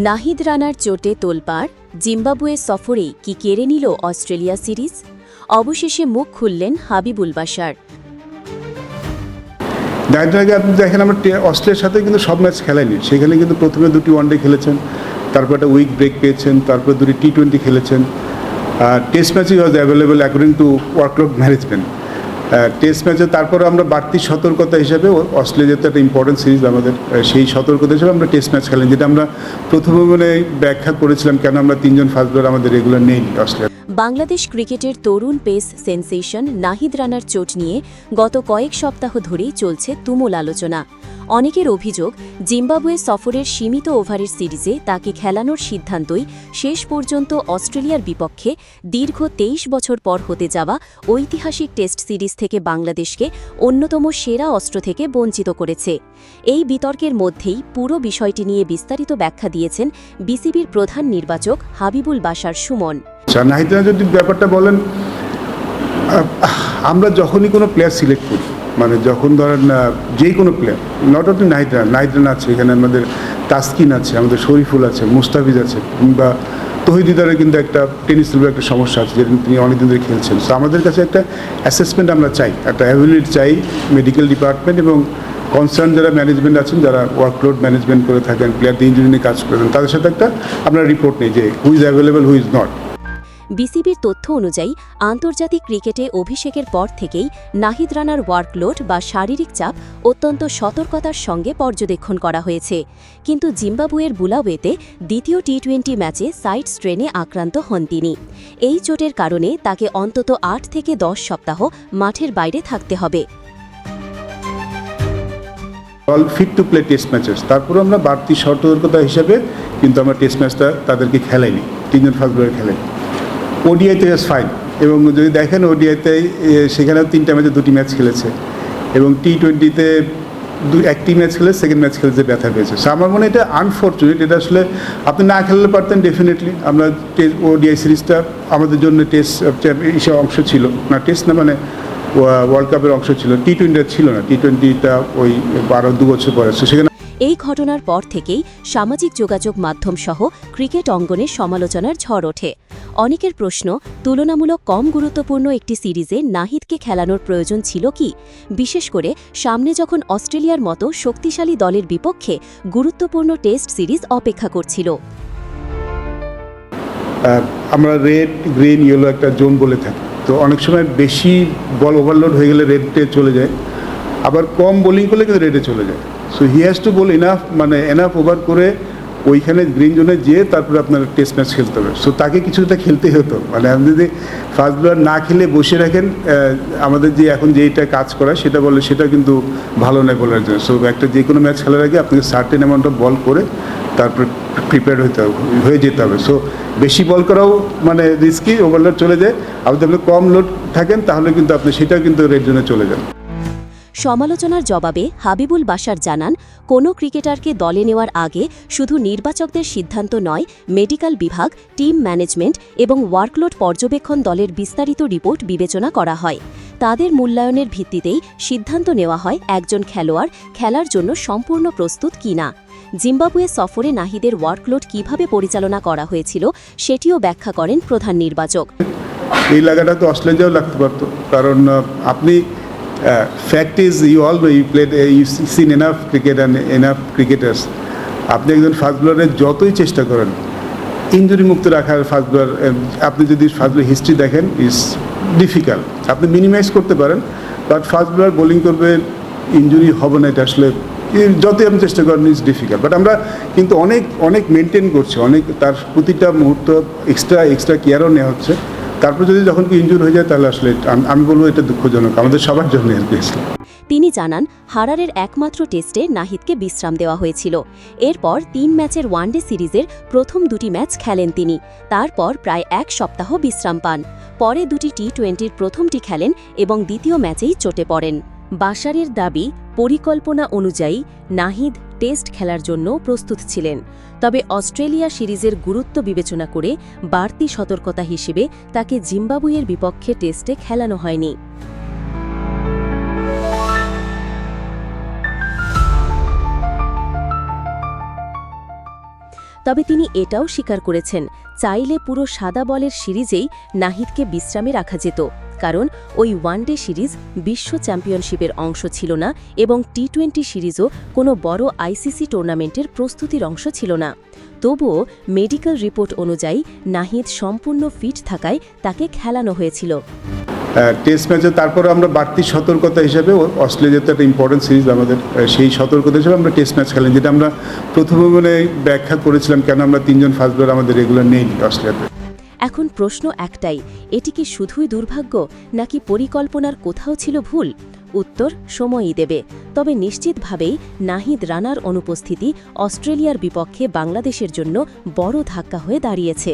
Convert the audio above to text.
নাহিদ রানার চোটে তোলপাড়, জিম্বাবুয়ে সফরেই কি কেড়ে নিল অস্ট্রেলিয়া সিরিজ? অবশেষে মুখ খুললেন হাবিবুল বাশার। নাহিদ আপনি দেখেন, আমরা অস্ট্রেলিয়ার সাথে কিন্তু সব ম্যাচ খেলাইনি। সেখানে কিন্তু প্রথমে দুটি ওয়ানডে খেলেছেন, তারপর একটা উইক ব্রেক পেয়েছেন, তারপর দুটি টি-20 খেলেছেন। টেস্ট ম্যাচই was available according to workload management. Test ম্যাচে তারপরে আমরা বাড়তি সতর্কতা হিসাবে অস্ট্রেলিয়া যেহেতু একটা ইম্পর্টেন্ট সিরিজ আমাদের, সেই সতর্কতা হিসাবে আমরা টেস্ট ম্যাচ খেলেন, যেটা আমরা প্রথমে ব্যাখ্যা করেছিলাম কেন আমরা তিনজন ফাস্ট বোলার আমাদের রেগুলার নেই অস্ট্রেলিয়া। বাংলাদেশ ক্রিকেটের তরুণ পেস সেন্সেশন নাহিদ রানার চোট নিয়ে গত কয়েক সপ্তাহ ধরেই চলছে তুমুল আলোচনা। অনেকের অভিযোগ, জিম্বাবুয়ে সফরের সীমিত ওভারের সিরিজে তাকে খেলানোর সিদ্ধান্তই শেষ পর্যন্ত অস্ট্রেলিয়ার বিপক্ষে দীর্ঘ ২৩ বছর পর হতে যাওয়া ঐতিহাসিক টেস্ট সিরিজ থেকে বাংলাদেশকে অন্যতম সেরা অস্ত্র থেকে বঞ্চিত করেছে। এই বিতর্কের মধ্যেই পুরো বিষয়টি নিয়ে বিস্তারিত ব্যাখ্যা দিয়েছেন বিসিবির প্রধান নির্বাচক হাবিবুল বাশার সুমন। নাহিদ রানা যদি ব্যাপারটা বলেন, আমরা যখনই কোনো প্লেয়ার সিলেক্ট করি, মানে যখন ধরেন যে কোনো player, not only Nahid Rana আছে, এখানে আমাদের তাসকিন আছে, আমাদের শরীফুল আছে, মুস্তাফিজ আছে, কিংবা তহিদিদারের কিন্তু একটা টেনিস এলবোর একটা সমস্যা আছে, যেটা তিনি অনেকদিন ধরে খেলছেন। সো আমাদের কাছে একটা অ্যাসেসমেন্ট আমরা চাই, একটা অ্যাভেলিটি চাই মেডিকেল ডিপার্টমেন্ট এবং কনসার্ন যারা ম্যানেজমেন্ট আছেন, যারা ওয়ার্কলোড ম্যানেজমেন্ট করে থাকেন, প্লেয়ারদের ইঞ্জুরি নিয়ে কাজ করেন, তাদের সাথে একটা আমরা রিপোর্ট নিই যে who is available, who is not. বিসিবির তথ্য অনুযায়ী আন্তর্জাতিক ক্রিকেটে অভিষেকের পর থেকেই নাহিদ রানার ওয়ার্কলোড বা শারীরিক চাপ অত্যন্ত সতর্কতার সঙ্গে পর্যবেক্ষণ করা হয়েছে। কিন্তু জিম্বাবুয়ের বুলাওয়েতে দ্বিতীয় টি-20 ম্যাচে সাইড স্ট্রেনে আক্রান্ত হন তিনি। এই চোটের কারণে তাকে অন্তত ৮ থেকে ১০ সপ্তাহ মাঠের বাইরে থাকতে হবে। All fit to play test matches, তারপরে আমরা বাড়তি সতর্কতা হিসাবে কিন্তু আমরা টেস্ট ম্যাচটা তাদেরকে খেলাইনি, তিনজন ফাস্ট বোলার খেলাই। ওডিআইতে জাস্ট ফাইন, এবং যদি দেখেন ওডিআইতে সেখানেও 3টা ম্যাচে 2টি ম্যাচ খেলেছে, এবং টি-20তে একটি ম্যাচ খেলে সেকেন্ড ম্যাচ খেলে যে ব্যথা পেয়েছে। সো আমার মনে হয় এটা আনফর্চুনেট। এটা আসলে আপনি না খেলতে পারতেন ডেফিনেটলি। আমরা ওডিআই সিরিজটা আমাদের জন্য টেস্ট হিসেবে অংশ ছিল না, টেস্ট না মানে ওয়ার্ল্ড কাপের অংশ ছিল, টি-20 ছিল না, টি-20টা ওই 2 বছর পরে। সো সেখানে এই ঘটনার পর থেকেই সামাজিক যোগাযোগ মাধ্যম সহ ক্রিকেট অঙ্গনে সমালোচনার ঝড় ওঠে। অনেকের প্রশ্ন, তুলনামূলক কম গুরুত্বপূর্ণ একটি সিরিজে নাহিদকে খেলানোর প্রয়োজন ছিল কি, বিশেষ করে সামনে যখন অস্ট্রেলিয়ার মতো শক্তিশালী দলের বিপক্ষে গুরুত্বপূর্ণ টেস্ট সিরিজ অপেক্ষা করছিল। আমরা রেড, গ্রিন, ইয়েলো একটা জোন বলে থাকি। তো অনেক সময় বেশি বল ওভারলোড হয়ে গেলে রেডে চলে যায়, আবার কম বোলিং করলে কিন্তু রেডে চলে যায়। So he has to bowl enough, মানে এনাফ ওভার করে ওইখানে গ্রিন জোনে যেয়ে তারপরে আপনার টেস্ট ম্যাচ খেলতে হবে। সো তাকে কিছুটা খেলতেই হতো। মানে আপনি যদি ফাস্ট বোলার না খেলে বসে রাখেন, আমাদের যে এখন যেইটা কাজ করা সেটা বলে, সেটা কিন্তু ভালো নয় বোলার জন্য। সো একটা যে কোনো ম্যাচ খেলার আগে আপনাকে সার্টেন অ্যামাউন্ট অফ বল করে তারপরে প্রিপেয়ার হয়ে যেতে হবে। সো বেশি বল করাও মানে রিস্কি, ওভারলোড চলে যায়। আপনি আপনি কম লোড থাকেন তাহলে কিন্তু আপনি সেটাও কিন্তু রেড জোনে চলে যান। সমালোচনার জবাবে হাবিবুল বাশার জানান, কোনো ক্রিকেটারকে দলে নেওয়ার আগে শুধু নির্বাচকদের সিদ্ধান্ত নয়, মেডিকেল বিভাগ, টিম ম্যানেজমেন্ট এবং ওয়ার্কলোড পর্যবেক্ষণ দলের বিস্তারিত রিপোর্ট বিবেচনা করা হয়। তাদের মূল্যায়নের ভিত্তিতেই সিদ্ধান্ত নেওয়া হয় একজন খেলোয়াড় খেলার জন্য সম্পূর্ণ প্রস্তুত কিনা। জিম্বাবুয়ে সফরে নাহিদের ওয়ার্কলোড কিভাবে পরিচালনা করা হয়েছিল সেটিও ব্যাখ্যা করেন প্রধান নির্বাচক। এই লাগাটা তো অস্ট্রেলিয়াও লাগতে পারতো, কারণ আপনি fact is you all know you played, you seen enough cricket and enough cricketers. আপনি একজন ফাস্ট বোলারের যতই চেষ্টা করেন ইঞ্জুরি মুক্ত রাখার ফাস্ট বোলার, আপনি যদি ফাস্ট বোলার হিস্ট্রি দেখেন, ইজ ডিফিকাল্ট। আপনি মিনিমাইজ করতে পারেন, বাট ফাস্ট বোলার বোলিং করবে, ইঞ্জুরি হবে না, এটা আসলে যতই আপনি চেষ্টা করেন ইজ ডিফিকাল্ট। বাট আমরা কিন্তু অনেক অনেক মেনটেন করছি, অনেক তার প্রতিটা মুহূর্ত এক্সট্রা কেয়ারও নেওয়া হচ্ছে। তারপর যদি যখন কি ইনজুর হয়ে যায় তাহলে আসলে আমি বলবো এটা দুঃখজনক আমাদের সবার জন্য। তিনি জানান, হারারের একমাত্র টেস্টে নাহিদকে বিশ্রাম দেওয়া হয়েছিল। এরপর 3 ম্যাচের ওয়ানডে সিরিজের প্রথম 2টি ম্যাচ খেলেন তিনি, তারপর প্রায় 1 সপ্তাহ বিশ্রাম পান। পরে 2টি টি-20-র প্রথমটি খেলেন এবং দ্বিতীয় ম্যাচেই চটে পড়েন। বাশারের দাবি, পরিকল্পনা অনুযায়ী নাহিদ টেস্ট খেলার জন্য প্রস্তুত ছিলেন, তবে অস্ট্রেলিয়া সিরিজের গুরুত্ব বিবেচনা করে বাড়তি সতর্কতা হিসেবে তাকে জিম্বাবুয়ের বিপক্ষে টেস্টে খেলানো হয়নি। তবে তিনি এটাও স্বীকার করেছেন, চাইলে পুরো সাদা বলের সিরিজেই নাহিদকে বিশ্রামে রাখা যেত, কারণ ওই ওয়ানডে সিরিজ বিশ্ব চ্যাম্পিয়নশিপের অংশ ছিল না এবং টি-20 সিরিজও কোনো বড় আইসিসি টুর্নামেন্টের প্রস্তুতির অংশ ছিল না। তবুও মেডিকেল রিপোর্ট অনুযায়ী নাহিদ সম্পূর্ণ ফিট থাকায় তাকে খেলানো হয়েছিল। টেস্ট ম্যাচে তারপরে আমরা বাড়তি সতর্কতা হিসেবে অস্ট্রেলিয়া যেহেতু একটা ইম্পর্টেন্ট সিরিজ আমাদের, সেই সতর্কতা হিসেবে আমরা টেস্ট ম্যাচ খেলেন, যেটা আমরা প্রথমে ব্যাখ্যা করেছিলাম কেন আমরা 3 জন ফাস্ট বোলার আমাদের রেগুলার নেই অস্ট্রেলিয়াতে। এখন প্রশ্ন একটাই, এটি কি শুধুই দুর্ভাগ্য নাকি পরিকল্পনার কোথাও ছিল ভুল? উত্তর সময়ই দেবে। তবে নিশ্চিতভাবেই নাহিদ রানার অনুপস্থিতি অস্ট্রেলিয়ার বিপক্ষে বাংলাদেশের জন্য বড় ধাক্কা হয়ে দাঁড়িয়েছে।